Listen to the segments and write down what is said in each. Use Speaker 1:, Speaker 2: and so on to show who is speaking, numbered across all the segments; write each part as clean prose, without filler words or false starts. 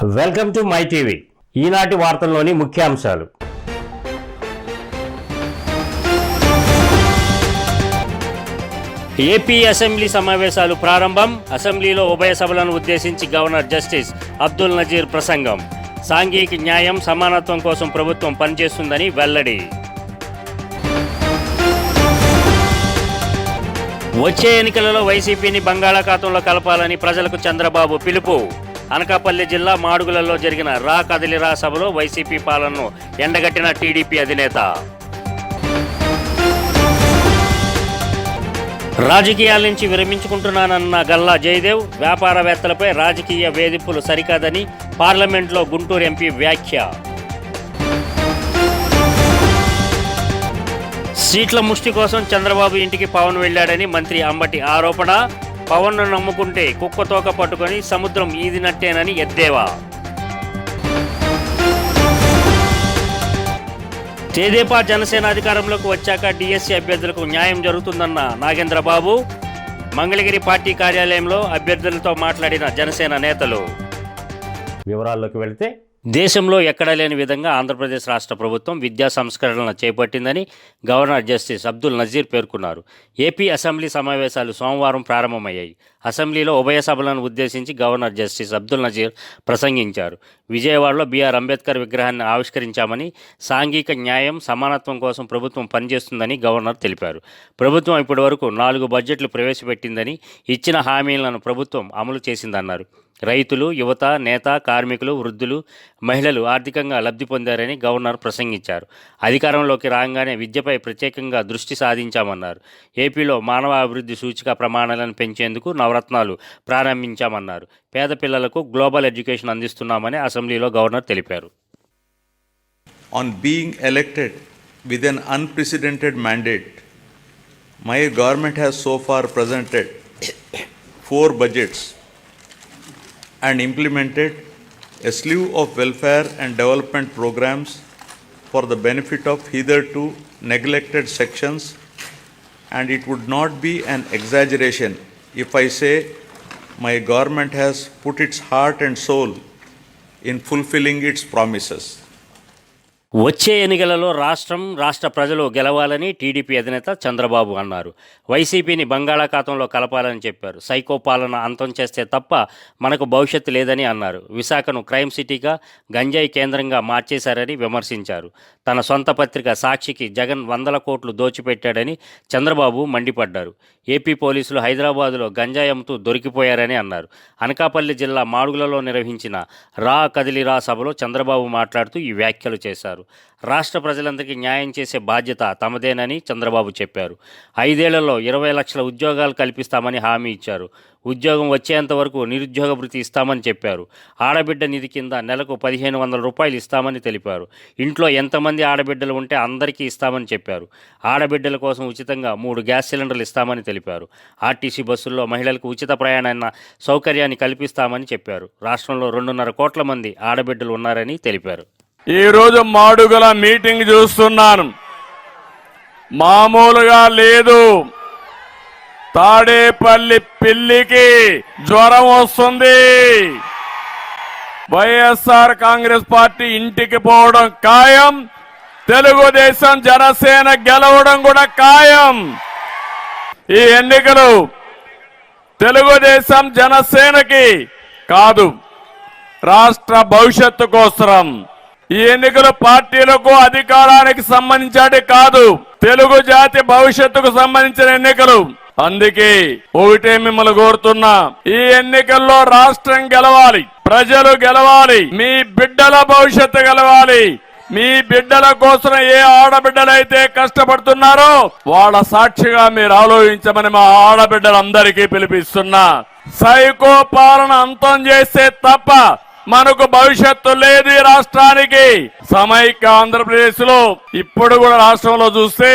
Speaker 1: Welcome to my TV. ఈనాటి వార్తల్లోని ముఖ్యాంశాలు. ఏపీ అసెంబ్లీ సమావేశాలు ప్రారంభం. అసెంబ్లీలో ఉభయ సభలను ఉద్దేశించి గవర్నర్ జస్టిస్ అబ్దుల్ నజీర్ ప్రసంగం. సాంఘిక న్యాయం, సమానత్వం కోసం ప్రభుత్వం పనిచేస్తుందని వెల్లడి. వచ్చే ఎన్నికలలో వైసీపీని బంగాళాఖాతంలో కలపాలని ప్రజలకు చంద్రబాబు పిలుపు. అనకాపల్లి జిల్లా మాడుగులలో జరిగిన రా కదిలిరా సభలో వైసీపీ పాలనను ఎండగట్టిన టీడీపీ అధినేత. రాజకీయాల నుంచి విరమించుకుంటున్నానన్న గల్లా జయదేవ్. వ్యాపారవేత్తలపై రాజకీయ వేధింపులు సరికాదని పార్లమెంట్లో గుంటూరు ఎంపీ వ్యాఖ్య. సీట్ల ముష్టి కోసం చంద్రబాబు ఇంటికి పవన్ వెళ్లాడని మంత్రి అంబటి ఆరోపణ. పవన్ను నమ్ముకుంటే కుక్కతోక పట్టుకొని సముద్రం ఈదినట్టేనని ఎద్దేవా. తెదేపా జనసేన అధికారంలోకి వచ్చాక డిఎస్సి అభ్యర్థులకు న్యాయం జరుగుతుందన్న నాగేంద్రబాబు. మంగళగిరి పార్టీ కార్యాలయంలో అభ్యర్థులతో మాట్లాడిన జనసేన నేతలు. వివరాల్లోకి వెళితే, దేశంలో ఎక్కడా లేని విధంగా ఆంధ్రప్రదేశ్ రాష్ట్ర ప్రభుత్వం విద్యా సంస్కరణలను చేపట్టిందని గవర్నర్ జస్టిస్ అబ్దుల్ నజీర్ పేర్కొన్నారు. ఏపీ అసెంబ్లీ సమావేశాలు సోమవారం ప్రారంభమయ్యాయి. అసెంబ్లీలో ఉభయ సభలను ఉద్దేశించి గవర్నర్ జస్టిస్ అబ్దుల్ నజీర్ ప్రసంగించారు. విజయవాడలో బిఆర్ అంబేద్కర్ విగ్రహాన్ని ఆవిష్కరించామని, సాంఘిక న్యాయం, సమానత్వం కోసం ప్రభుత్వం పనిచేస్తుందని గవర్నర్ తెలిపారు. ప్రభుత్వం ఇప్పటివరకు 4 బడ్జెట్లు ప్రవేశపెట్టిందని, ఇచ్చిన హామీలను ప్రభుత్వం అమలు చేసిందన్నారు. రైతులు, యువత, నేత, కార్మికులు, వృద్ధులు, మహిళలు ఆర్థికంగా లబ్ధి పొందారని గవర్నర్ ప్రసంగించారు. అధికారంలోకి రాగానే విద్యపై ప్రత్యేకంగా దృష్టి సాధించామన్నారు. ఏపీలో మానవ అభివృద్ధి సూచిక ప్రమాణాలను పెంచేందుకు నవరత్నాలు ప్రారంభించామన్నారు. పేద పిల్లలకు గ్లోబల్ ఎడ్యుకేషన్ అందిస్తున్నామని అసెంబ్లీలో గవర్నర్ తెలిపారు.
Speaker 2: On being elected with an unprecedented mandate, my government has so far presented 4 budgets and implemented a slew of welfare and development programs for the benefit of hitherto neglected sections, and it would not be an exaggeration if I say my government has put its heart and soul in fulfilling its promises.
Speaker 1: వచ్చే ఎన్నికలలో రాష్ట్ర ప్రజలు గెలవాలని TDP అధినేత చంద్రబాబు అన్నారు. వైసీపీని బంగాళాఖాతంలో కలపాలని చెప్పారు. సైకో పాలన అంతం చేస్తే తప్ప మనకు భవిష్యత్తు లేదని అన్నారు. విశాఖను క్రైమ్ సిటీగా, గంజాయి కేంద్రంగా మార్చేశారని విమర్శించారు. తన సొంత పత్రిక సాక్షికి జగన్ 100 కోట్లు దోచిపెట్టాడని చంద్రబాబు మండిపడ్డారు. ఏపీ పోలీసులు హైదరాబాదులో గంజాయి అమ్ముతూ దొరికిపోయారని అన్నారు. అనకాపల్లి జిల్లా మాడుగులలో నిర్వహించిన రా కదిలిరా సభలో చంద్రబాబు మాట్లాడుతూ ఈ వ్యాఖ్యలు చేశారు. రాష్ట్ర ప్రజలందరికీ న్యాయం చేసే బాధ్యత తమదేనని చంద్రబాబు చెప్పారు. 5 ఏళ్లలో 20 లక్షల ఉద్యోగాలు కల్పిస్తామని హామీ ఇచ్చారు. ఉద్యోగం వచ్చేంత వరకు నిరుద్యోగ భృతి ఇస్తామని చెప్పారు. ఆడబిడ్డ నిధి కింద నెలకు 1500 రూపాయలు ఇస్తామని తెలిపారు. ఇంట్లో ఎంతమంది ఆడబిడ్డలు ఉంటే అందరికీ ఇస్తామని చెప్పారు. ఆడబిడ్డల కోసం ఉచితంగా 3 గ్యాస్ సిలిండర్లు ఇస్తామని తెలిపారు. ఆర్టీసీ బస్సుల్లో మహిళలకు ఉచిత ప్రయాణ సౌకర్యాన్ని కల్పిస్తామని చెప్పారు. రాష్ట్రంలో 2.5 కోట్ల మంది ఆడబిడ్డలు ఉన్నారని తెలిపారు.
Speaker 3: ఈరోజు మాడుగుల మీటింగ్ చూస్తున్నాను. మామూలుగా లేదు. తాడేపల్లి పిల్లికి జ్వరం వస్తుంది. వైఎస్ఆర్ కాంగ్రెస్ పార్టీ ఇంటికి పోవడం ఖాయం. తెలుగుదేశం, జనసేన గెలవడం కూడా ఖాయం. ఈ ఎన్నికలు తెలుగుదేశం, జనసేనకి కాదు, రాష్ట్ర భవిష్యత్తు కోసం. ఈ ఎన్నికలు పార్టీలకు, అధికారానికి సంబంధించి కాదు, తెలుగు జాతి భవిష్యత్తుకు సంబంధించిన ఎన్నికలు. అందుకే ఒకటే మిమ్మల్ని కోరుతున్నా, ఈ ఎన్నికల్లో రాష్ట్రం గెలవాలి, ప్రజలు గెలవాలి, మీ బిడ్డల భవిష్యత్తు గెలవాలి. మీ బిడ్డల కోసం ఏ ఆడబిడ్డలైతే కష్టపడుతున్నారో వాళ్ళ సాక్షిగా మీరు ఆలోచించమని మా ఆడబిడ్డలందరికీ పిలిపిస్తున్నా. సైకో పాలన అంతం చేస్తే తప్ప మనకు భవిష్యత్తు లేదు ఈ రాష్ట్రానికి. సమైక్య ఆంధ్రప్రదేశ్ లో ఇప్పుడు కూడా రాష్ట్రంలో చూస్తే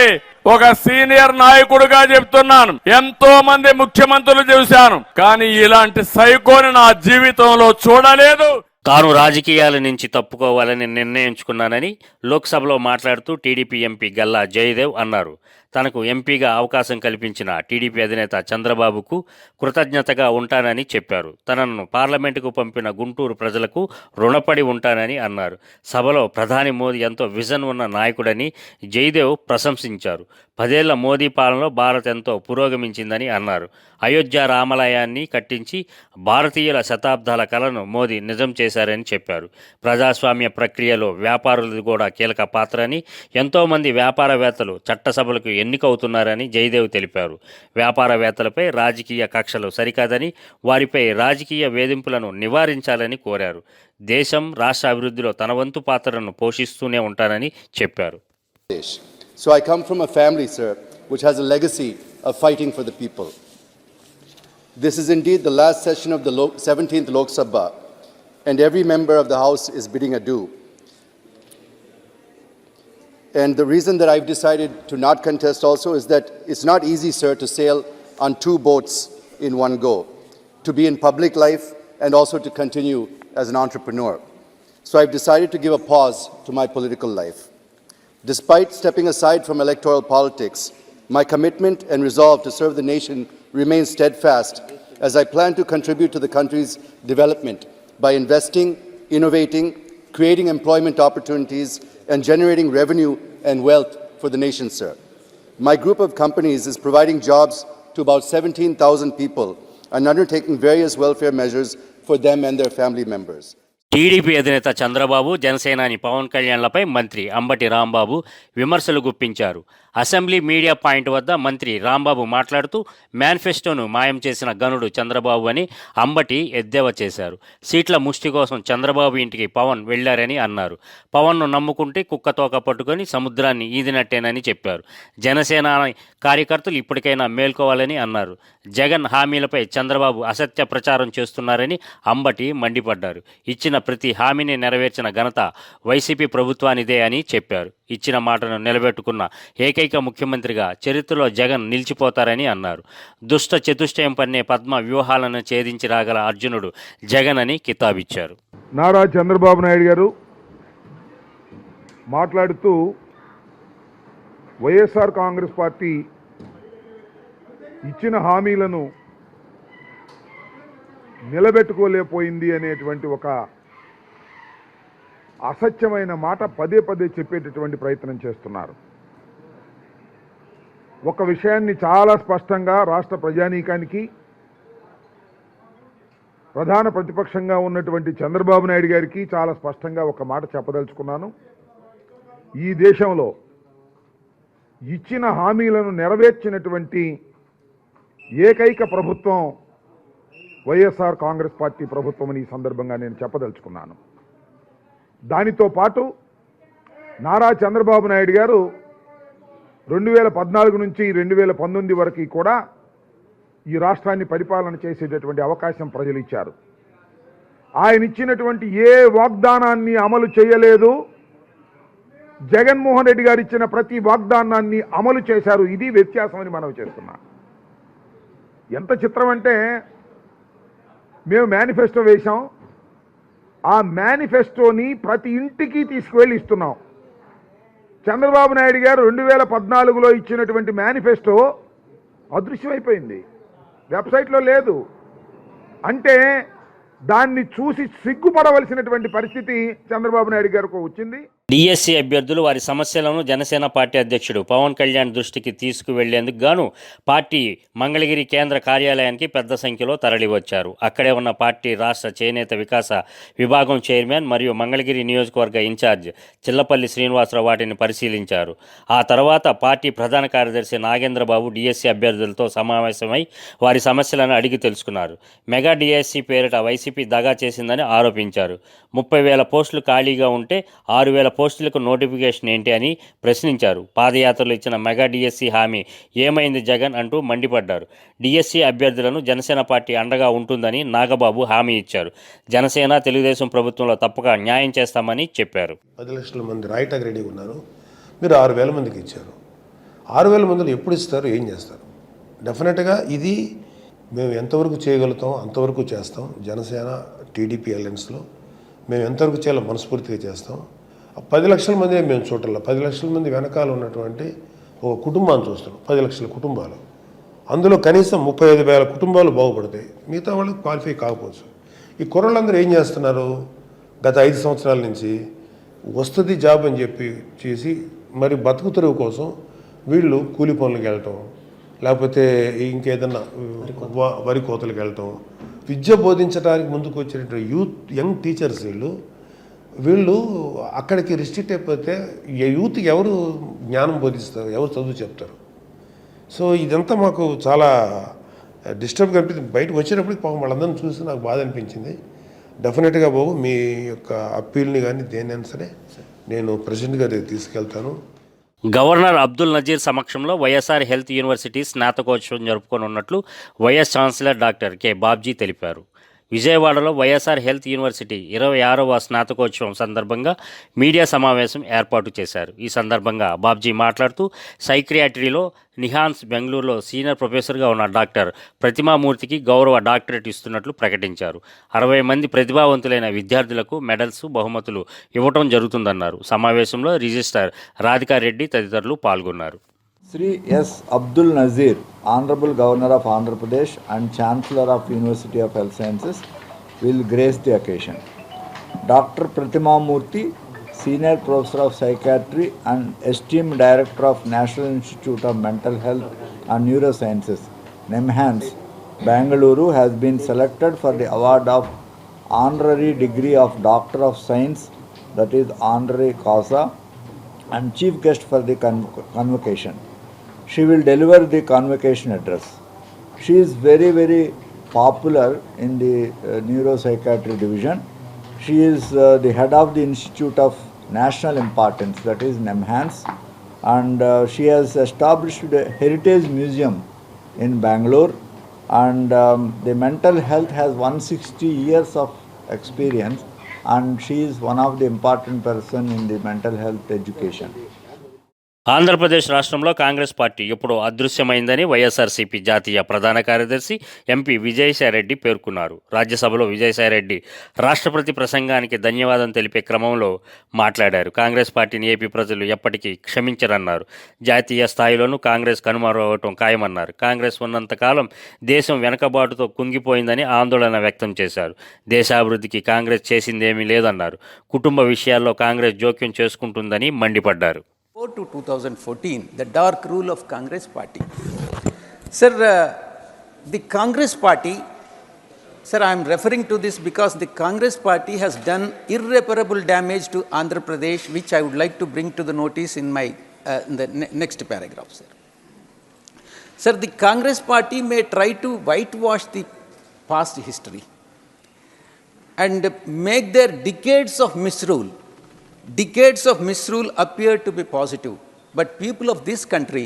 Speaker 3: ఒక సీనియర్ నాయకుడిగా చెప్తున్నాను, ఎంతో మంది ముఖ్యమంత్రులు చూశాను, కానీ ఇలాంటి సైకోని నా జీవితంలో చూడలేదు.
Speaker 1: తాను రాజకీయాల నుంచి తప్పుకోవాలని నిర్ణయించుకున్నానని లోక్సభలో మాట్లాడుతూ టీడీపీ ఎంపీ గల్లా జయదేవ్ అన్నారు. తనకు ఎంపీగా అవకాశం కల్పించిన టీడీపీ అధినేత చంద్రబాబుకు కృతజ్ఞతగా ఉంటానని చెప్పారు. తనను పార్లమెంటుకు పంపిన గుంటూరు ప్రజలకు రుణపడి ఉంటానని అన్నారు. సభలో ప్రధాని మోదీ ఎంతో విజన్ ఉన్న నాయకుడని జయదేవ్ ప్రశంసించారు. 10 ఏళ్ల మోదీ పాలనలో భారత్ ఎంతో పురోగమించిందని అన్నారు. అయోధ్య రామాలయాన్ని కట్టించి భారతీయుల శతాబ్దాల కలను మోదీ నిజం చేశారని చెప్పారు. ప్రజాస్వామ్య ప్రక్రియలో వ్యాపారులది కూడా కీలక పాత్ర అని, ఎంతోమంది వ్యాపారవేత్తలు చట్టసభలకు ఎన్నికవుతున్నారని జయదేవ్ తెలిపారు. వ్యాపారవేత్తలపై రాజకీయ కక్షలు సరికాదని, వారిపై రాజకీయ వేధింపులను నివారించాలని కోరారు. దేశం, రాష్ట్ర అభివృద్ధిలో తన వంతు పాత్రను పోషిస్తూనే ఉంటానని చెప్పారు.
Speaker 4: So I come from a family, sir, which has a legacy of fighting for the people. This is indeed the last session of the 17th Lok Sabha, and every member of the House is bidding adieu. And the reason that I've decided to not contest also is that it's not easy, sir, to sail on 2 boats in one go, to be in public life and also to continue as an entrepreneur. So I've decided to give a pause to my political life. Despite stepping aside from electoral politics, my commitment and resolve to serve the nation remains steadfast as I plan to contribute to the country's development by investing, innovating, creating employment opportunities, and generating revenue and wealth for the nation, sir. My group of companies is providing jobs to about 17,000 people and undertaking various welfare measures for them and their family members.
Speaker 1: TDP అధినేత చంద్రబాబు, జనసేనాని పవన్ కళ్యాణ్లపై మంత్రి అంబటి రాంబాబు విమర్శలు గుప్పించారు. Assembly media point వద్ద మంత్రి రాంబాబు మాట్లాడుతూ మేనిఫెస్టోను మాయం చేసిన గనుడు చంద్రబాబు అని అంబటి ఎద్దేవా చేశారు. సీట్ల ముష్టి కోసం చంద్రబాబు ఇంటికి పవన్ వెళ్లారని అన్నారు. పవన్ను నమ్ముకుంటే కుక్కతోక పట్టుకొని సముద్రాన్ని ఈదినట్టేనని చెప్పారు. జనసేన కార్యకర్తలు ఇప్పటికైనా మేల్కోవాలని అన్నారు. జగన్ హామీలపై చంద్రబాబు అసత్య ప్రచారం చేస్తున్నారని అంబటి మండిపడ్డారు. ఇచ్చిన ప్రతి హామీని నెరవేర్చిన ఘనత వైసీపీ ప్రభుత్వానిదే అని చెప్పారు. ఇచ్చిన మాటను నిలబెట్టుకున్న ఏకైక ముఖ్యమంత్రిగా చరిత్రలో జగన్ నిలిచిపోతారని అన్నారు. దుష్ట చతుష్టయం పన్నే పద్మ వ్యూహాలను ఛేదించి రాగల అర్జునుడు జగన్ అని కితాబిచ్చారు.
Speaker 5: నారా చంద్రబాబు నాయుడు గారు మాట్లాడుతూ వైఎస్ఆర్ కాంగ్రెస్ పార్టీ ఇచ్చిన హామీలను నిలబెట్టుకోలేకపోయింది అనేటువంటి ఒక అసత్యమైన మాట పదే పదే చెప్పేటటువంటి ప్రయత్నం చేస్తున్నారు. ఒక విషయాన్ని చాలా స్పష్టంగా రాష్ట్ర ప్రజానీకానికి, ప్రధాన ప్రతిపక్షంగా ఉన్నటువంటి చంద్రబాబు నాయుడు గారికి చాలా స్పష్టంగా ఒక మాట చెప్పదలుచుకున్నాను. ఈ దేశంలో ఇచ్చిన హామీలను నెరవేర్చినటువంటి ఏకైక ప్రభుత్వం వైఎస్ఆర్ కాంగ్రెస్ పార్టీ ప్రభుత్వం అని ఈ సందర్భంగా నేను చెప్పదలుచుకున్నాను. దానితో పాటు నారా చంద్రబాబు నాయుడు గారు 2014 నుంచి 2019 వరకు కూడా ఈ రాష్ట్రాన్ని పరిపాలన చేసేటటువంటి అవకాశం ప్రజలు ఇచ్చారు. ఆయన ఇచ్చినటువంటి ఏ వాగ్దానాన్ని అమలు చేయలేదు. జగన్మోహన్ రెడ్డి గారు ఇచ్చిన ప్రతి వాగ్దానాన్ని అమలు చేశారు. ఇది వ్యత్యాసం అని మనం చేస్తున్నాం. ఎంత చిత్రం అంటే, మేము మేనిఫెస్టో వేశాం, ఆ మేనిఫెస్టోని ప్రతి ఇంటికి తీసుకువెళ్ళి ఇస్తున్నాం. చంద్రబాబు నాయుడు గారు 2014లో ఇచ్చినటువంటి మేనిఫెస్టో అదృశ్యమైపోయింది, వెబ్సైట్లో లేదు. అంటే దాన్ని చూసి సిగ్గుపడవలసినటువంటి పరిస్థితి చంద్రబాబు నాయుడు గారికి వచ్చింది.
Speaker 1: డిఎస్సీ అభ్యర్థులు వారి సమస్యలను జనసేన పార్టీ అధ్యక్షుడు పవన్ కళ్యాణ్ దృష్టికి తీసుకువెళ్లేందుకు గాను పార్టీ మంగళగిరి కేంద్ర కార్యాలయానికి పెద్ద సంఖ్యలో తరలివచ్చారు. అక్కడే ఉన్న పార్టీ రాష్ట్ర చేనేత వికాస విభాగం చైర్మన్ మరియు మంగళగిరి నియోజకవర్గ ఇన్ఛార్జ్ చిల్లపల్లి శ్రీనివాసరావు వాటిని పరిశీలించారు. ఆ తర్వాత పార్టీ ప్రధాన కార్యదర్శి నాగేంద్రబాబు డిఎస్సీ అభ్యర్థులతో సమావేశమై వారి సమస్యలను అడిగి తెలుసుకున్నారు. మెగా డిఎస్సీ పేరిట వైసీపీ దగా చేసిందని ఆరోపించారు. 30,000 పోస్టులు ఖాళీగా ఉంటే 6,000 పోస్టులకు నోటిఫికేషన్ ఏంటి అని ప్రశ్నించారు. పాదయాత్రలో ఇచ్చిన మెగా డిఎస్సీ హామీ ఏమైంది జగన్ అంటూ మండిపడ్డారు. డిఎస్సీ అభ్యర్థులను జనసేన పార్టీ అండగా ఉంటుందని నాగబాబు హామీ ఇచ్చారు. జనసేన తెలుగుదేశం ప్రభుత్వంలో తప్పక న్యాయం చేస్తామని చెప్పారు.
Speaker 6: 10 లక్షల మంది రాయటానికి రెడీగా ఉన్నారు. మీరు 6,000 మందికి ఇచ్చారు. 6,000 మందిని ఎప్పుడు ఇస్తారు, ఏం చేస్తారు? డెఫినెట్గా ఇది మేము ఎంతవరకు చేయగలుగుతాం అంతవరకు చేస్తాం. జనసేన టీడీపీ అలయన్స్లో మేము ఎంతవరకు చేయాలో మనస్ఫూర్తిగా చేస్తాం. 10 లక్షల మంది మేము చూడాలి. 10 లక్షల మంది వెనకాల ఉన్నటువంటి ఒక కుటుంబాన్ని చూస్తున్నాం, 10 లక్షల కుటుంబాలు. అందులో కనీసం 35,000 కుటుంబాలు బాగుపడతాయి, మిగతా వాళ్ళకి క్వాలిఫై కాకపోవచ్చు. ఈ కుర్రలందరూ ఏం చేస్తున్నారు? గత 5 సంవత్సరాల నుంచి వస్తుంది జాబ్ అని చెప్పి చేసి మరి బతుకు తెరువు కోసం వీళ్ళు కూలి పనులకు వెళ్ళటం, లేకపోతే ఇంకేదన్నా వరి కోతలకు వెళ్ళటం, విద్య బోధించడానికి ముందుకు వచ్చినటువంటి యంగ్ టీచర్స్ వీళ్ళు అక్కడికి రిస్ట్రిక్ట్ అయిపోతే యూత్కి ఎవరు జ్ఞానం బోధిస్తారు, ఎవరు చదువు చెప్తారు? సో ఇదంతా మాకు చాలా డిస్టర్బ్గా అనిపించింది. బయటకు వచ్చేటప్పటికి పాపం వాళ్ళందరినీ చూసి నాకు బాధ అనిపించింది. డెఫినెట్గా బాబు మీ యొక్క అప్పీల్ని కానీ దేనైనా సరే నేను ప్రెసిడెంట్ గారి తీసుకెళ్తాను.
Speaker 1: గవర్నర్ అబ్దుల్ నజీర్ సమక్షంలో వైఎస్ఆర్ హెల్త్ యూనివర్సిటీ స్నాతకోత్సవం జరుపుకోనున్నట్లు vice chancellor doctor K Babji తెలిపారు. విజయవాడలో వైఎస్ఆర్ హెల్త్ యూనివర్సిటీ 26వ స్నాతకోత్సవం సందర్భంగా మీడియా సమావేశం ఏర్పాటు చేశారు. ఈ సందర్భంగా బాబ్జీ మాట్లాడుతూ సైక్రియాట్రీలో నిహాన్స్ బెంగళూరులో సీనియర్ ప్రొఫెసర్గా ఉన్న డాక్టర్ ప్రతిమామూర్తికి గౌరవ డాక్టరేట్ ఇస్తున్నట్లు ప్రకటించారు. 60 మంది ప్రతిభావంతులైన విద్యార్థులకు మెడల్స్, బహుమతులు ఇవ్వటం జరుగుతుందన్నారు. సమావేశంలో రిజిస్ట్రార్ రాధికారెడ్డి తదితరులు పాల్గొన్నారు.
Speaker 7: Sri S. Abdul Nazir, Honorable Governor of Andhra Pradesh and Chancellor of University of Health Sciences, will grace the occasion. Dr. Pratima Murthy, Senior Professor of Psychiatry and Esteemed Director of National Institute of Mental Health and Neurosciences, NIMHANS, Bangalore, has been selected for the award of honorary degree of Doctor of Science, that is honorary causa, and chief guest for the convocation. She will deliver the convocation address. She is very, very popular in the neuropsychiatry division. She is the head of the Institute of National Importance, that is NIMHANS, and she has established a heritage museum in Bangalore, and the mental health has 160 years of experience, and she is one of the important person in the mental health education.
Speaker 1: Andhra Pradesh రాష్ట్రంలో Congress party ఎప్పుడో అదృశ్యమైందని వైఎస్ఆర్సీపీ జాతీయ ప్రధాన కార్యదర్శి MP Vijayasai Reddy పేర్కొన్నారు. రాజ్యసభలో విజయసాయిరెడ్డి రాష్ట్రపతి ప్రసంగానికి ధన్యవాదం తెలిపే క్రమంలో మాట్లాడారు. కాంగ్రెస్ పార్టీని ఏపీ ప్రజలు ఎప్పటికీ క్షమించరన్నారు. జాతీయ స్థాయిలోనూ కాంగ్రెస్ కనుమరుగవటం ఖాయమన్నారు. కాంగ్రెస్ ఉన్నంతకాలం దేశం వెనకబాటుతో కుంగిపోయిందని ఆందోళన వ్యక్తం చేశారు. దేశాభివృద్ధికి కాంగ్రెస్ చేసిందేమీ లేదన్నారు. కుటుంబ విషయాల్లో కాంగ్రెస్ జోక్యం చేసుకుంటుందని మండిపడ్డారు.
Speaker 8: To 2014, the dark rule of Congress party. Sir, the Congress party, sir, I am referring to this because the Congress party has done irreparable damage to Andhra Pradesh, which I would like to bring to the notice in my in the next paragraph, sir. Sir, the Congress party may try to whitewash the past history and make their decades of misrule appear to be positive, but people of this country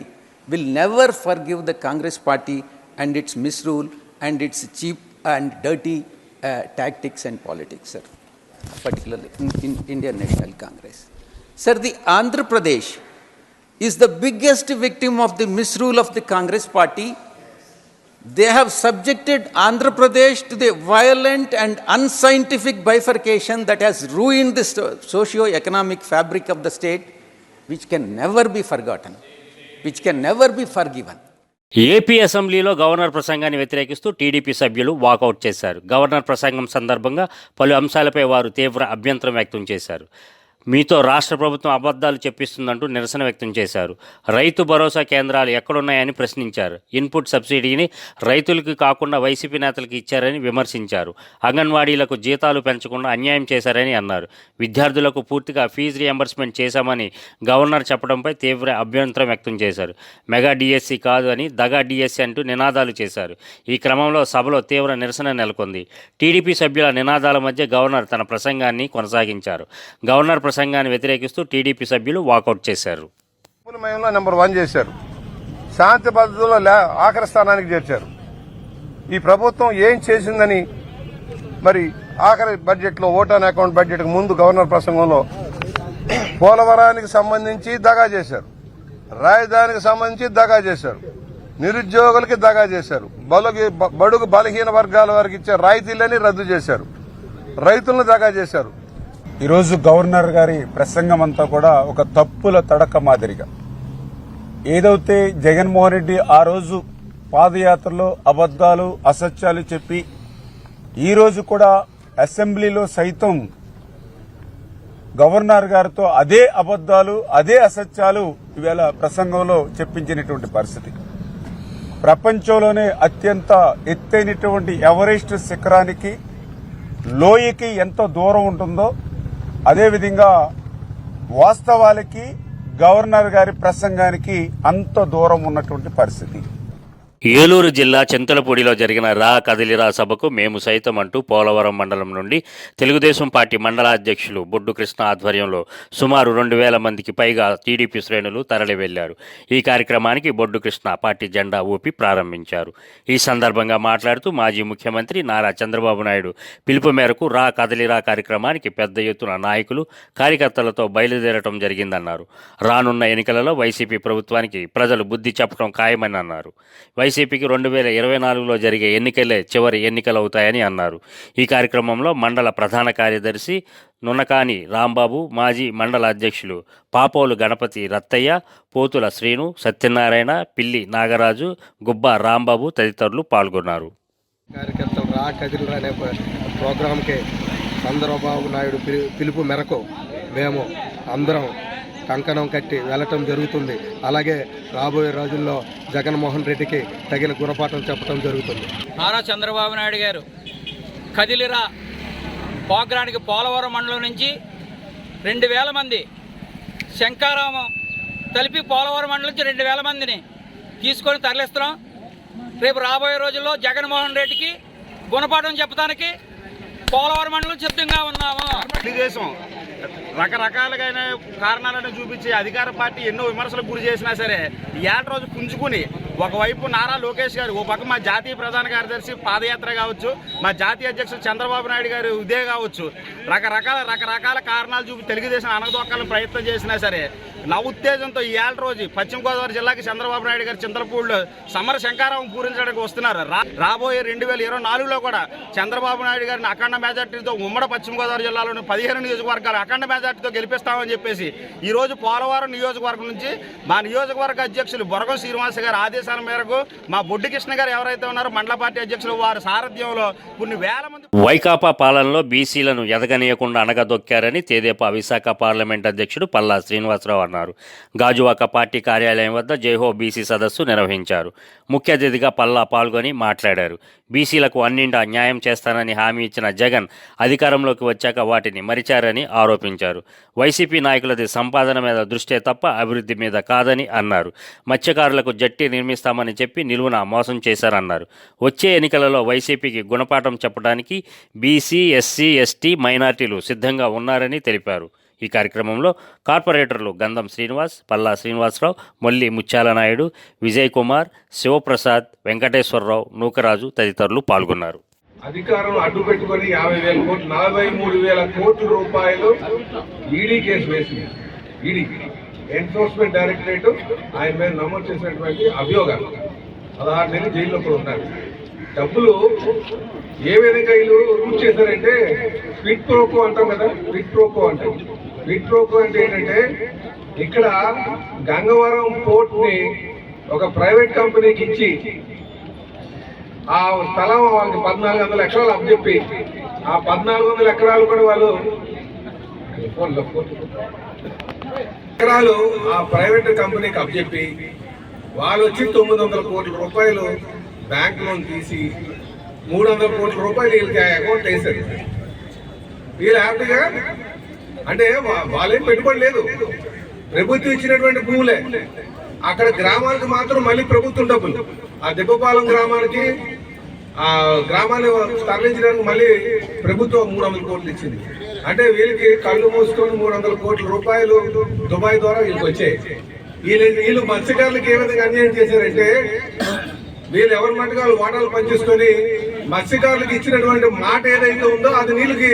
Speaker 8: will never forgive the Congress party and its misrule and its cheap and dirty tactics and politics, sir, particularly in Indian National Congress. Sir, the Andhra Pradesh is the biggest victim of the misrule of the Congress party. They have subjected Andhra Pradesh to the violent and unscientific bifurcation that has ruined the socio-economic fabric of the state, which can never be forgotten, which can never be forgiven.
Speaker 1: AP అసెంబ్లీలో governor ప్రసంగాన్ని వ్యతిరేకిస్తూ TDP సభ్యులు walkout చేశారు. Governor ప్రసంగం సందర్భంగా పలు అంశాలపై వారు తీవ్ర అభ్యంతరం వ్యక్తం చేశారు. మీతో రాష్ట్ర ప్రభుత్వం అబద్ధాలు చెప్పిస్తుందంటూ నిరసన వ్యక్తం చేశారు. రైతు భరోసా కేంద్రాలు ఎక్కడున్నాయని ప్రశ్నించారు. ఇన్పుట్ సబ్సిడీని రైతులకు కాకుండా వైసీపీ నేతలకు ఇచ్చారని విమర్శించారు. అంగన్వాడీలకు జీతాలు పెంచకుండా అన్యాయం చేశారని అన్నారు. విద్యార్థులకు పూర్తిగా ఫీజు రియంబర్స్మెంట్ చేశామని గవర్నర్ చెప్పడంపై తీవ్ర అభ్యంతరం వ్యక్తం చేశారు. మెగా డిఎస్సి కాదు అని దగా డిఎస్సి అంటూ నినాదాలు చేశారు. ఈ క్రమంలో సభలో తీవ్ర నిరసన నెలకొంది. టీడీపీ సభ్యుల నినాదాల మధ్య గవర్నర్ తన ప్రసంగాన్ని కొనసాగించారు. గవర్నర్ ప్రసంగాన్ని వ్యతిరేకిస్తూ టీడీపీ సభ్యులు వాకౌట్ చేశారు.
Speaker 9: నెంబర్ 1 చేశారు. శాంతి భద్రతలో ఆఖరి స్థానానికి చేర్చారు. ఈ ప్రభుత్వం ఏం చేసిందని మరి ఆఖరి బడ్జెట్లో ఓటాన్ అకౌంట్ బడ్జెట్ ముందు గవర్నర్ ప్రసంగంలో పోలవరానికి సంబంధించి దగా చేశారు, రాజధానికి సంబంధించి దగా చేశారు, నిరుద్యోగులకి దగా చేశారు, బడుగు బలహీన వర్గాల వారికి ఇచ్చే రాయితీలని రద్దు చేశారు, రైతులను దగా చేశారు.
Speaker 10: ఈరోజు గవర్నర్ గారి ప్రసంగం అంతా కూడా ఒక తప్పుల తడక మాదిరిగా ఏదైతే జగన్మోహన్ రెడ్డి ఆ రోజు పాదయాత్రలో అబద్దాలు అసత్యాలు చెప్పి ఈ రోజు కూడా అసెంబ్లీలో సైతం గవర్నర్ గారితో అదే అబద్దాలు అదే అసత్యాలు ఈవేళ ప్రసంగంలో చెప్పించినటువంటి పరిస్థితి. ప్రపంచంలోనే అత్యంత ఎత్తైనటువంటి ఎవరెస్ట్ శిఖరానికి లోయకి ఎంత దూరం ఉంటుందో అదేవిధంగా వాస్తవాలకి గవర్నర్ గారి ప్రసంగానికి అంత దూరం ఉన్నటువంటి పరిస్థితి.
Speaker 1: ఏలూరు జిల్లా చింతలపూడిలో జరిగిన రా కదిలిరా సభకు మేము సైతం అంటూ పోలవరం మండలం నుండి తెలుగుదేశం పార్టీ మండల అధ్యక్షులు బొడ్డు కృష్ణ ఆధ్వర్యంలో సుమారు 2,000 మందికి పైగా టీడీపీ శ్రేణులు తరలి వెళ్లారు. ఈ కార్యక్రమానికి బొడ్డు కృష్ణ పార్టీ జెండా ఊపి ప్రారంభించారు. ఈ సందర్భంగా మాట్లాడుతూ మాజీ ముఖ్యమంత్రి నారా చంద్రబాబు నాయుడు పిలుపు మేరకు రా కదిలిరా కార్యక్రమానికి పెద్ద ఎత్తున నాయకులు కార్యకర్తలతో బయలుదేరటం జరిగిందన్నారు. రానున్న ఎన్నికలలో వైసీపీ ప్రభుత్వానికి ప్రజలు బుద్ధి చెప్పడం ఖాయమని అన్నారు. వైసీపీకి 2024లో జరిగే ఎన్నికలే చివరి ఎన్నికలవుతాయని అన్నారు. ఈ కార్యక్రమంలో మండల ప్రధాన కార్యదర్శి నున్నకాని రాంబాబు, మాజీ మండల అధ్యక్షులు పాపోలు గణపతి రత్తయ్య, పోతుల శ్రీను, సత్యనారాయణ, పిల్లి నాగరాజు, గుబ్బా రాంబాబు తదితరులు పాల్గొన్నారు.
Speaker 11: కార్యకర్తలు రా కదిలిరా అనే ప్రోగ్రాంకి చంద్రబాబు నాయుడు పిలుపు మేరకు మేము అందరం కంకణం కట్టి వెళ్ళటం జరుగుతుంది. అలాగే రాబోయే రోజుల్లో జగన్మోహన్ రెడ్డికి తగిన గుణపాఠం చెప్పడం జరుగుతుంది.
Speaker 12: నారా చంద్రబాబు నాయుడు గారు కదిలిరా ప్రోగ్రానికి పోలవరం మండలం నుంచి 2,000 మంది శంకారామం కలిపి పోలవరం మండలం నుంచి 2,000 మందిని తీసుకొని తరలిస్తున్నాం. రేపు రాబోయే రోజుల్లో జగన్మోహన్ రెడ్డికి గుణపాఠం చెప్పడానికి పోలవరం మండలం సిద్ధంగా ఉన్నాము.
Speaker 10: తెలుగుదేశం రకరకాలుగా కారణాలను చూపించి అధికార పార్టీ ఎన్నో విమర్శలకు గురి చేసినా సరే ఈ ఏట రోజు పుంజుకుని ఒకవైపు నారా లోకేష్ గారు, ఓ పక్క మా జాతీయ ప్రధాన కార్యదర్శి పాదయాత్ర కావచ్చు, మా జాతీయ అధ్యక్షుడు చంద్రబాబు నాయుడు గారు ఇదే కావచ్చు, రకరకాల కారణాలు చూపి తెలుగుదేశం అనగదొక్కాలని ప్రయత్నం చేసినా సరే నా ఉత్తేజంతో ఈ ఏళ్ళ రోజు పశ్చిమ గోదావరి జిల్లాకి చంద్రబాబు నాయుడు గారు చింతలపూడిలో సమర శంకారావం పూరించడానికి వస్తున్నారు. రాబోయే 2024లో కూడా చంద్రబాబు నాయుడు గారిని అఖండ మెజార్టీతో ఉమ్మడి పశ్చిమ గోదావరి జిల్లాలోని 15 నియోజకవర్గాలు అఖండ మెజార్టీతో గెలిపిస్తామని చెప్పేసి ఈ రోజు పోలవరం నియోజకవర్గం నుంచి మా నియోజకవర్గ అధ్యక్షులు బొరగం శ్రీనివాస్ గారి ఆదేశాల మేరకు మా బొడ్డు కృష్ణ గారు ఎవరైతే ఉన్నారో మండల పార్టీ అధ్యక్షులు వారి సారథ్యంలో కొన్ని వేల మంది
Speaker 1: వైకాపా పాలనలో బీసీలను ఎదగనీయకుండా అణగదొక్కారని తెదేపా విశాఖ పార్లమెంట్ అధ్యక్షుడు పల్లా శ్రీనివాసరావు అన్నారు. గాజువాక పార్టీ కార్యాలయం వద్ద జైహో బీసీ సదస్సు నిర్వహించారు. ముఖ్య అతిథిగా పల్లా పాల్గొని మాట్లాడారు. బీసీలకు అన్నింటా న్యాయం చేస్తానని హామీ ఇచ్చిన జగన్ అధికారంలోకి వచ్చాక వాటిని మరిచారని ఆరోపించారు. వైసీపీ నాయకులది సంపాదన మీద దృష్టే తప్ప అభివృద్ధి మీద కాదని అన్నారు. మత్స్యకారులకు జట్టి నిర్మిస్తామని చెప్పి నిలువున మోసం చేశారన్నారు. వచ్చే ఎన్నికలలో వైసీపీకి గుణపాఠం చెప్పడానికి బీసీ, ఎస్సీ, ఎస్టీ, మైనార్టీలు సిద్ధంగా ఉన్నారని తెలిపారు. ఈ కార్యక్రమంలో కార్పొరేటర్లు గంధం శ్రీనివాస్, పల్లా శ్రీనివాసరావు, మొల్లి ముత్యాల నాయుడు, విజయ్ కుమార్, శివప్రసాద్, వెంకటేశ్వరరావు, నూకరాజు తదితరులు పాల్గొన్నారు.
Speaker 9: అధికారం అడ్డు పెట్టుకుని 50,000 కోట్లు 43,000 కోట్ల రూపాయలు ఈడీ కేసు వేసింది. ఈడీ ఎన్ఫోర్స్మెంట్ డైరెక్టరేట్ ఆయన మీద నమోదు చేసినటువంటి అభియోగాలు 16 నెలలు జైల్లో కూడా ఉన్నారు. డబ్బులు ఏ విధంగా వీళ్ళు రూట్ చేశారంటే క్విడ్ ప్రోకో అంటాం కదా, క్విడ్ ప్రోకో అంటాం. క్విడ్ ప్రోకో అంటే ఏంటంటే ఇక్కడ గంగవరం పోర్ట్ ని ఒక ప్రైవేట్ కంపెనీకి ఇచ్చి ఆ స్థలం వాళ్ళకి 1,400 ఎకరాలు అప్పచెప్పి ఆ 1,400 ఎకరాలు కూడా వాళ్ళు ఎకరాలు ఆ ప్రైవేట్ కంపెనీకి అప్పచెప్పి వాళ్ళు వచ్చి 900 కోట్ల రూపాయలు బ్యాంక్ లోన్ తీసి 300 కోట్ల రూపాయలు వీళ్ళకి అకౌంట్ వేశారు. వీళ్ళు హ్యాపీగా అంటే వాళ్ళేం పెట్టుబడి లేదు, ప్రభుత్వం ఇచ్చినటువంటి భూములే. అక్కడ గ్రామాలకు మాత్రం మళ్ళీ ప్రభుత్వం డబ్బులు. ఆ దెబ్బపాలెం గ్రామానికి ఆ గ్రామాన్ని తరలించడానికి మళ్ళీ ప్రభుత్వం 300 కోట్లు ఇచ్చింది. అంటే వీళ్ళకి కళ్ళు మూసుకొని 300 కోట్ల రూపాయలు దుబాయ్ ద్వారా వీళ్ళకి వచ్చాయి. వీళ్ళు మత్స్యకారులకు ఏ విధంగా అన్యాయం చేశారంటే వీళ్ళు ఎవరి మట్టుగా వాళ్ళు వాటాలు పనిచేసుకొని
Speaker 11: మత్స్యకారులకు ఇచ్చినటువంటి మాట ఏదైతే ఉందో అది నీళ్ళకి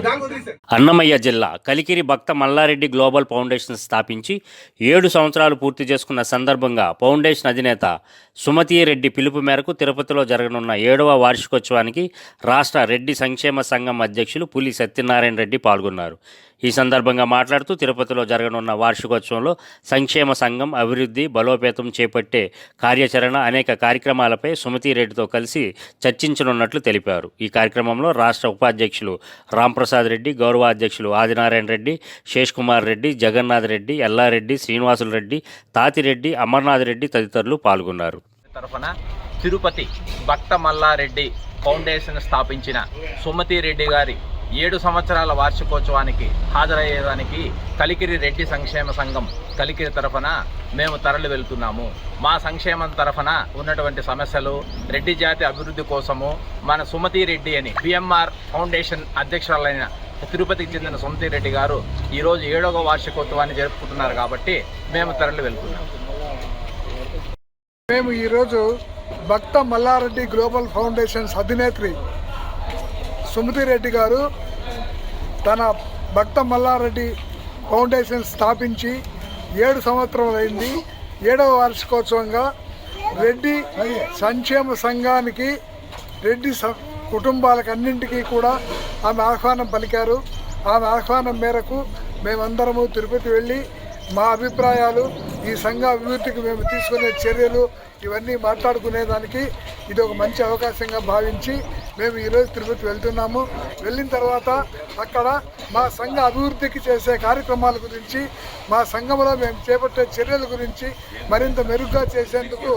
Speaker 11: దాని వదిలేశారు.
Speaker 1: అన్నమయ్య జిల్లా కలికిరి భక్త మల్లారెడ్డి గ్లోబల్ ఫౌండేషన్ స్థాపించి 7 సంవత్సరాలు పూర్తి చేసుకున్న సందర్భంగా ఫౌండేషన్ అధినేత సుమతీ రెడ్డి పిలుపు మేరకు తిరుపతిలో జరగనున్న 7వ వార్షికోత్సవానికి రాష్ట్ర రెడ్డి సంక్షేమ సంఘం అధ్యక్షులు పులి సత్యనారాయణ రెడ్డి పాల్గొన్నారు. ఈ సందర్భంగా మాట్లాడుతూ తిరుపతిలో జరగనున్న వార్షికోత్సవంలో సంక్షేమ సంఘం అభివృద్ధి బలోపేతం చేపట్టే కార్యాచరణ అనేక కార్యక్రమాలపై సుమతీ రెడ్డితో కలిసి చర్చించనున్నట్లు తెలిపారు. ఈ కార్యక్రమంలో రాష్ట్ర ఉపాధ్యక్షులు రాంప్రసాద్ రెడ్డి, గౌరవ అధ్యక్షులు ఆదినారాయణ రెడ్డి, శేష్ కుమార్ రెడ్డి, జగన్నాథ్ రెడ్డి, ఎల్లారెడ్డి, శ్రీనివాసులు రెడ్డి, తాతిరెడ్డి, అమర్నాథ్ రెడ్డి తదితరులు పాల్గొన్నారు.
Speaker 13: తరఫున తిరుపతి భక్త మల్లారెడ్డి ఫౌండేషన్ స్థాపించిన సుమతీ రెడ్డి గారి 7 సంవత్సరాల వార్షికోత్సవానికి హాజరయ్యేదానికి కలికిరి రెడ్డి సంక్షేమ సంఘం కలికిరి తరఫున మేము తరలి వెళ్తున్నాము. మా సంక్షేమం తరఫున ఉన్నటువంటి సమస్యలు, రెడ్డి జాతి అభివృద్ధి కోసము మన సుమతీ రెడ్డి అని పిఎంఆర్ ఫౌండేషన్ అధ్యక్షురాలైన తిరుపతికి చెందిన సుమతీ రెడ్డి గారు ఈరోజు 7వ వార్షికోత్సవాన్ని జరుపుకుంటున్నారు కాబట్టి మేము తరలి వెళ్తున్నాము.
Speaker 11: మేము ఈరోజు భక్త మల్లారెడ్డి గ్లోబల్ ఫౌండేషన్స్ అధినేత్రి సుమతీ రెడ్డి గారు తన భక్త మల్లారెడ్డి ఫౌండేషన్ స్థాపించి 7 సంవత్సరాలు అయింది. 7వ వార్షికోత్సవంగా రెడ్డి సంక్షేమ సంఘానికి రెడ్డి కుటుంబాలకు అన్నింటికీ కూడా ఆమె ఆహ్వానం పలికారు. ఆమె ఆహ్వానం మేరకు మేమందరము తిరుపతి వెళ్ళి మా అభిప్రాయాలు, ఈ సంఘ అభివృద్ధికి మేము తీసుకునే చర్యలు ఇవన్నీ మాట్లాడుకునేదానికి ఇది ఒక మంచి అవకాశంగా భావించి మేము ఈరోజు తిరుపతి వెళ్తున్నాము. వెళ్ళిన తర్వాత అక్కడ మా సంఘ అభివృద్ధికి చేసే కార్యక్రమాల గురించి, మా సంఘంలో మేము చేపట్టే చర్యల గురించి మరింత మెరుగ్గా చేసేందుకు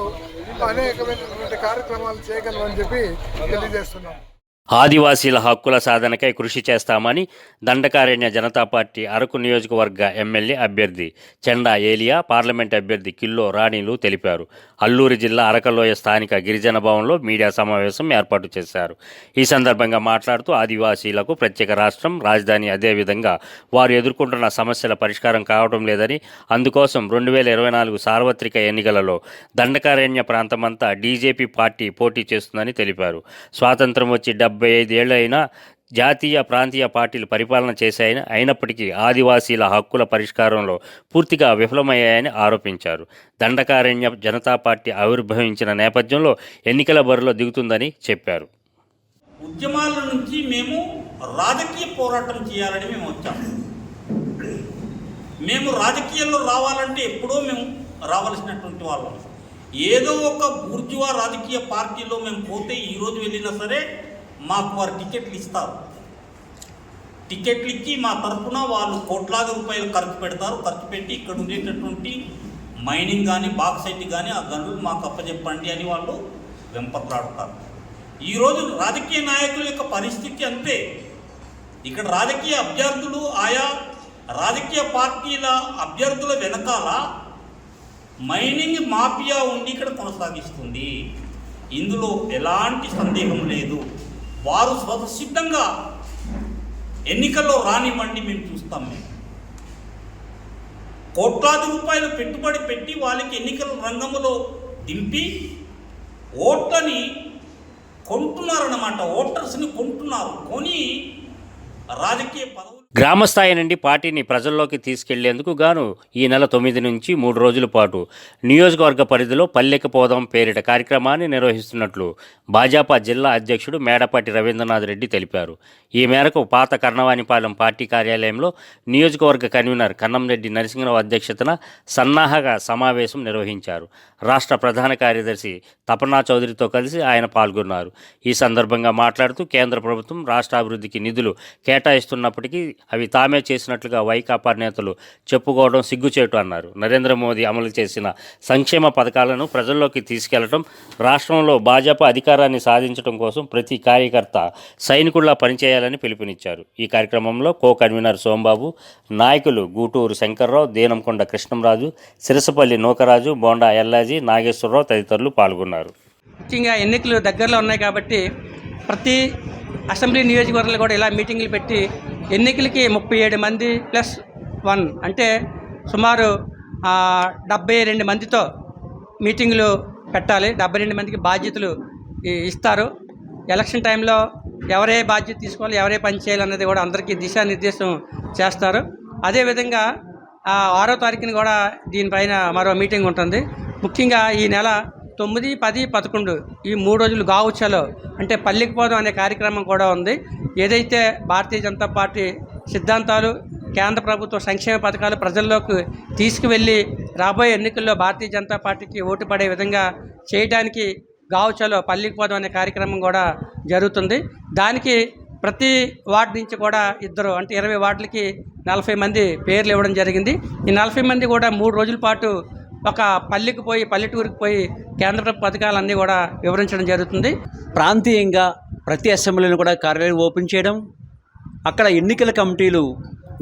Speaker 11: అనేకమైనటువంటి కార్యక్రమాలు చేయగలమని చెప్పి తెలియజేస్తున్నాం.
Speaker 1: ఆదివాసీల హక్కుల సాధనకై కృషి చేస్తామని దండకారణ్య జనతా పార్టీ అరకు నియోజకవర్గ ఎమ్మెల్యే అభ్యర్థి చెండా ఏలియా, పార్లమెంట్ అభ్యర్థి కిల్లో రాణిలు తెలిపారు. అల్లూరు జిల్లా అరకలోయ స్థానిక గిరిజన భవన్లో మీడియా సమావేశం ఏర్పాటు చేశారు. ఈ సందర్భంగా మాట్లాడుతూ ఆదివాసీలకు ప్రత్యేక రాష్ట్రం, రాజధాని, అదేవిధంగా వారు ఎదుర్కొంటున్న సమస్యల పరిష్కారం కావడం లేదని, అందుకోసం 2024 సార్వత్రిక ఎన్నికలలో దండకారణ్య ప్రాంతమంతా డీజేపీ పార్టీ పోటీ చేస్తుందని తెలిపారు. స్వాతంత్రం వచ్చి 75 ఏళ్లైనా జాతీయ, ప్రాంతీయ పార్టీలు పరిపాలన చేశాయని, అయినప్పటికీ ఆదివాసీల హక్కుల పరిష్కారంలో పూర్తిగా విఫలమయ్యాయని ఆరోపించారు. దండకారణ్య జనతా పార్టీ ఆవిర్భవించిన నేపథ్యంలో ఎన్నికల బరిలో దిగుతుందని చెప్పారు.
Speaker 14: ఉద్యమాల నుంచి మేము రాజకీయ పోరాటం చేయాలని మేము వచ్చాము. మేము రాజకీయాల్లో రావాలంటే ఎప్పుడో మేము రావాల్సినటువంటి వాళ్ళం. ఏదో ఒక బూర్జువా రాజకీయ పార్టీలో మేము పోతే ఈరోజు వెళ్ళినా సరే మాకు వారు టికెట్లు ఇస్తారు. టికెట్లు ఇచ్చి మా తరఫున వాళ్ళు కోట్లాది రూపాయలు ఖర్చు పెడతారు. ఖర్చు పెట్టి ఇక్కడ ఉండేటటువంటి మైనింగ్ కానీ, బాక్సైట్ కానీ ఆ గనులు మాకు అప్పచెప్పండి అని వాళ్ళు వెంపర్లాడుతారు. ఈరోజు రాజకీయ నాయకుల యొక్క పరిస్థితి అంతే. ఇక్కడ రాజకీయ అభ్యర్థులు, ఆయా రాజకీయ పార్టీల అభ్యర్థుల వెనకాల మైనింగ్ మాఫియా ఉండి ఇక్కడ కొనసాగిస్తుంది. ఇందులో ఎలాంటి సందేహం లేదు. వారు స్వతసిద్ధంగా ఎన్నికల్లో రానివ్వండి, మేము చూస్తాం. మేము కోట్లాది రూపాయలు పెట్టుబడి పెట్టి వాళ్ళకి ఎన్నికల రంగంలో దింపి ఓట్లని కొంటున్నారన్నమాట. ఓటర్స్ని కొంటున్నారు. కొని రాజకీయ పదవులు
Speaker 1: గ్రామస్థాయి నుండి పార్టీని ప్రజల్లోకి తీసుకెళ్లేందుకు గాను ఈ నెల 9 నుంచి 3 రోజుల పాటు నియోజకవర్గ పరిధిలో పల్లెకి పోదాం పేరిట కార్యక్రమాన్ని నిర్వహిస్తున్నట్లు భాజపా జిల్లా అధ్యక్షుడు మేడపాటి రవీంద్రనాథ్ రెడ్డి తెలిపారు. ఈ మేరకు పాత కర్ణవానిపాలెం పార్టీ కార్యాలయంలో నియోజకవర్గ కన్వీనర్ కన్నంరెడ్డి నరసింహరావు అధ్యక్షతన సన్నాహక సమావేశం నిర్వహించారు. రాష్ట్ర ప్రధాన కార్యదర్శి తపన్నా చౌదరితో కలిసి ఆయన పాల్గొన్నారు. ఈ సందర్భంగా మాట్లాడుతూ కేంద్ర ప్రభుత్వం రాష్ట్ర అభివృద్ధికి నిధులు కేటాయిస్తున్నప్పటికీ అవి తామే చేసినట్లుగా వైకాపా నేతలు చెప్పుకోవడం సిగ్గుచేటు అన్నారు. నరేంద్ర మోదీ అమలు చేసిన సంక్షేమ పథకాలను ప్రజల్లోకి తీసుకెళ్లడం, రాష్ట్రంలో భాజపా అధికారాన్ని సాధించడం కోసం ప్రతి కార్యకర్త సైనికుల్లా పనిచేయాలని పిలుపునిచ్చారు. ఈ కార్యక్రమంలో కో కన్వీనర్ సోంబాబు, నాయకులు గూటూరు శంకర్రావు, దేనంకొండ కృష్ణంరాజు, సిరసపల్లి నూకరాజు, బోండా ఎల్లాజీ, నాగేశ్వరరావు తదితరులు పాల్గొన్నారు.
Speaker 12: ముఖ్యంగా ఎన్నికలు దగ్గరలో ఉన్నాయి కాబట్టి ప్రతి అసెంబ్లీ నియోజకవర్గాలు కూడా ఇలా మీటింగులు పెట్టి ఎన్నికలకి 37 మంది +1 అంటే సుమారు 72 మందితో మీటింగులు పెట్టాలి. 72 మందికి బాధ్యతలు ఇస్తారు. ఎలక్షన్ టైంలో ఎవరే బాధ్యత తీసుకోవాలి, ఎవరే పని చేయాలన్నది కూడా అందరికీ దిశానిర్దేశం చేస్తారు. అదేవిధంగా 6వ తారీఖున కూడా దీనిపైన మరో మీటింగ్ ఉంటుంది. ముఖ్యంగా ఈ నెల 9, 10, 11 ఈ 3 రోజులు గావు చలో అంటే పల్లెకి పోదాం అనే కార్యక్రమం కూడా ఉంది. ఏదైతే భారతీయ జనతా పార్టీ సిద్ధాంతాలు, కేంద్ర ప్రభుత్వ సంక్షేమ పథకాలు ప్రజల్లోకి తీసుకువెళ్ళి రాబోయే ఎన్నికల్లో భారతీయ జనతా పార్టీకి ఓటు పడే విధంగా చేయడానికి గావు చలో పల్లెకి పోదాం అనే కార్యక్రమం కూడా జరుగుతుంది. దానికి ప్రతి వార్డు నుంచి కూడా ఇద్దరు అంటే 20 వార్డులకి 40 మంది పేర్లు ఇవ్వడం జరిగింది. ఈ 40 మంది కూడా 3 రోజుల పాటు ఒక పల్లెకి పోయి, పల్లెటూరుకి పోయి కేంద్ర ప్రభుత్వ పథకాలన్నీ కూడా వివరించడం జరుగుతుంది.
Speaker 15: ప్రాంతీయంగా ప్రతి అసెంబ్లీలో కూడా కార్యాలయం ఓపెన్ చేయడం, అక్కడ ఎన్నికల కమిటీలు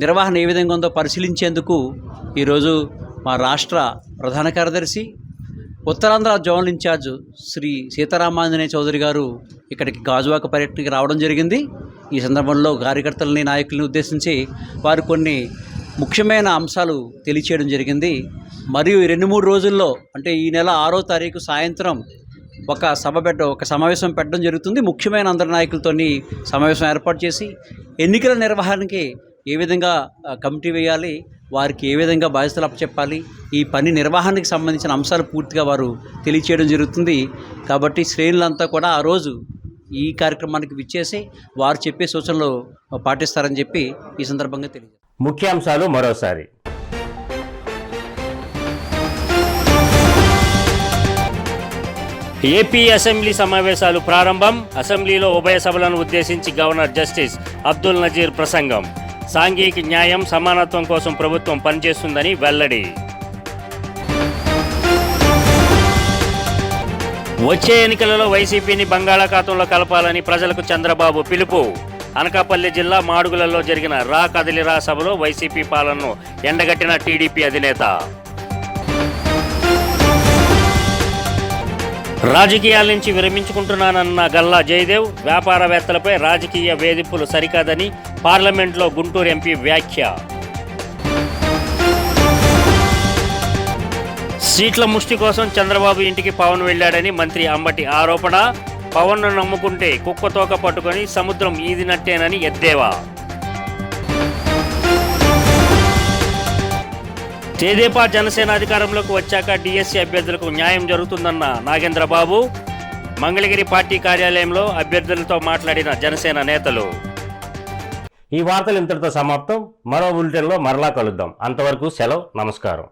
Speaker 15: నిర్వహణ ఏ విధంగా ఉందో పరిశీలించేందుకు ఈరోజు మా రాష్ట్ర ప్రధాన కార్యదర్శి, ఉత్తరాంధ్ర జోనల్ ఇన్ఛార్జ్ శ్రీ సీతారామాంజనేయ చౌదరి గారు ఇక్కడికి గాజువాక పర్యటనకి రావడం జరిగింది. ఈ సందర్భంలో కార్యకర్తలని, నాయకుల్ని ఉద్దేశించి వారు కొన్ని ముఖ్యమైన అంశాలు తెలియచేయడం జరిగింది. మరియు 2-3 రోజుల్లో అంటే ఈ నెల 6వ తారీఖు సాయంత్రం ఒక సమావేశం పెట్టడం జరుగుతుంది. ముఖ్యమైన అందరి నాయకులతోని సమావేశం ఏర్పాటు చేసి ఎన్నికల నిర్వహణకి ఏ విధంగా కమిటీ వేయాలి, వారికి ఏ విధంగా బాధ్యతలు అప్పచెప్పాలి, ఈ పని నిర్వహణకి సంబంధించిన అంశాలు పూర్తిగా వారు తెలియచేయడం జరుగుతుంది. కాబట్టి శ్రేణులంతా కూడా ఆ రోజు ఈ కార్యక్రమానికి విచ్చేసి వారు చెప్పే సూచనలు పాటిస్తారని చెప్పి ఈ సందర్భంగా తెలియజేస్తారు.
Speaker 1: ముఖ్యాంశాలు మరోసారి. ఏపీ అసెంబ్లీ సమావేశాలు ప్రారంభం. అసెంబ్లీలో ఉభయ సభలను ఉద్దేశించి గవర్నర్ జస్టిస్ అబ్దుల్ నజీర్ ప్రసంగం. సాంఘిక న్యాయం, సమానత్వం కోసం ప్రభుత్వం పనిచేస్తుందని వెల్లడి. వచ్చే ఎన్నికలలో వైసీపీని బంగాళాఖాతంలో కలపాలని ప్రజలకు చంద్రబాబు పిలుపు. అనకాపల్లి జిల్లా మాడుగులలో జరిగిన రా కదిలిరా సభలో వైసీపీ పాలనను ఎండగట్టిన టీడీపీ అధినేత. రాజకీయాల నుంచి విరమించుకుంటున్నానన్న గల్లా జయదేవ్. వ్యాపారవేత్తలపై రాజకీయ వేధింపులు సరికాదని పార్లమెంట్లో గుంటూరు ఎంపీ వ్యాఖ్య. సీట్ల ముష్టి కోసం చంద్రబాబు ఇంటికి పవన్ వెళ్లాడని మంత్రి అంబటి ఆరోపణ. పవన్ను నమ్ముకుంటే కుక్కతోక పట్టుకొని సముద్రం ఈదినట్టేనని ఎద్దేవా. తెదేపా జనసేన అధికారంలోకి వచ్చాక డిఎస్సీ అభ్యర్థులకు న్యాయం జరుగుతుందన్న నాగేంద్రబాబు. మంగళగిరి పార్టీ కార్యాలయంలో అభ్యర్థులతో మాట్లాడిన జనసేన నేతలు. ఈ వార్తలు ఇంతటితో సమాప్తం. మరో బులెటిన్లో మరలా కలుద్దాం. అంతవరకు సెలవు. నమస్కారం.